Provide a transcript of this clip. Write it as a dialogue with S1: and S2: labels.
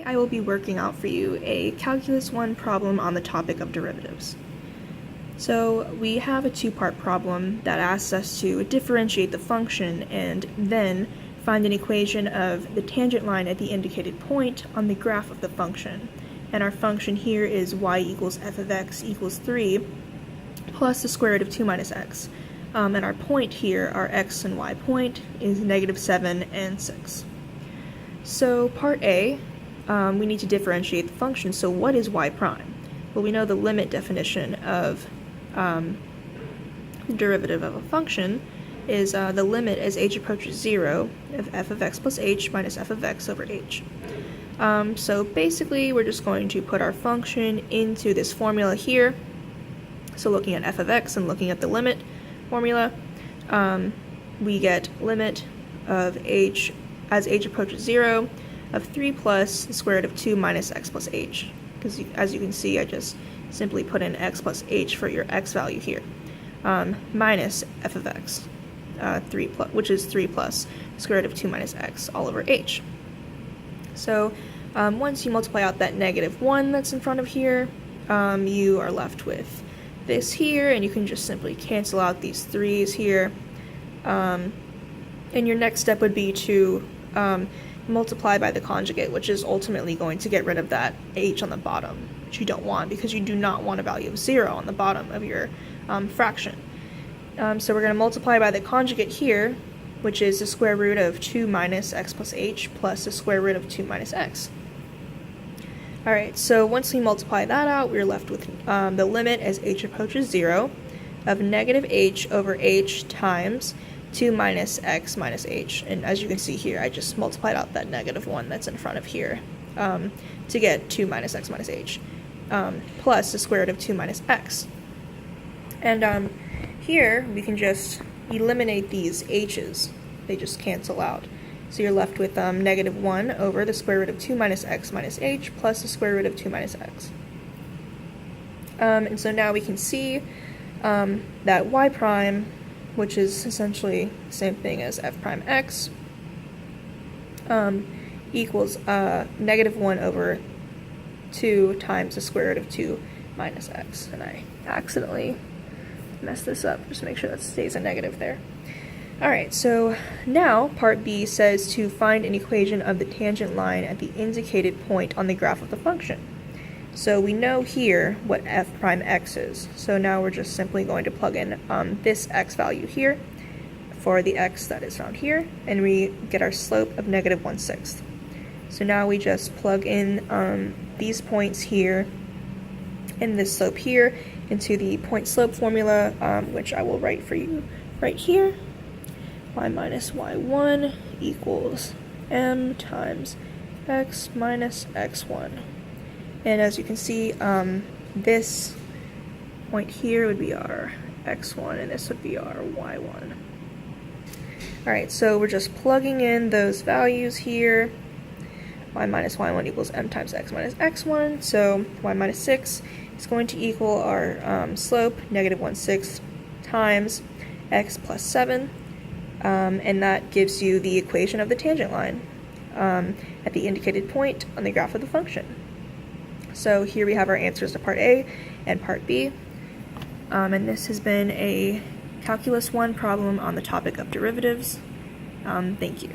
S1: I will be working out for you a Calculus 1 problem on the topic of derivatives. So we have a two-part problem that asks us to differentiate the function and then find an equation of the tangent line at the indicated point on the graph of the function. And our function here is y equals f of x equals 3 plus the square root of 2 minus x. And our point here, our x and y point, is -7 and 6. So part A, we need to differentiate the function. So what is y prime? Well, we know the limit definition of the derivative of a function is the limit as h approaches 0 of f of x plus h minus f of x over h. So basically we're just going to put our function into this formula here. So looking at f of x and looking at the limit formula, we get limit of h as h approaches 0 of 3 plus the square root of 2 minus x plus h. Because as you can see, I just simply put in x plus h for your x value here. Minus f of x, which is 3 plus the square root of 2 minus x all over h. So once you multiply out that -1 that's in front of here, you are left with this here, and you can just simply cancel out these 3's here. And your next step would be to multiply by the conjugate, which is ultimately going to get rid of that h on the bottom, which you don't want because you do not want a value of 0 on the bottom of your fraction. So we're going to multiply by the conjugate here, which is the square root of 2 minus x plus h plus the square root of 2 minus x. Alright, so once we multiply that out, we're left with the limit as h approaches 0 of -h over h times 2 minus x minus h. And as you can see here, I just multiplied out that -1 that's in front of here to get 2 minus x minus h plus the square root of 2 minus x. And here we can just eliminate these h's. They just cancel out. So you're left with -1 over the square root of 2 minus x minus h plus the square root of 2 minus x. And so now we can see that y prime, which is essentially the same thing as f prime x, equals -1 over 2 times the square root of 2 minus x. And I accidentally messed this up. Just make sure that stays a negative there. Alright, so now part B says to find an equation of the tangent line at the indicated point on the graph of the function. So we know here what f prime x is. So now we're just simply going to plug in this x value here for the x that is found here, and we get our slope of -1/6. So now we just plug in these points here and this slope here into the point slope formula, which I will write for you right here. Y minus y1 equals m times x minus x1. And as you can see, this point here would be our x1 and this would be our y1. Alright, so we're just plugging in those values here. Y minus y1 equals m times x minus x1, so y minus 6 is going to equal our slope, -1/6 times x plus 7. And that gives you the equation of the tangent line at the indicated point on the graph of the function. So here we have our answers to part A and part B. And this has been a Calculus 1 problem on the topic of derivatives. Thank you.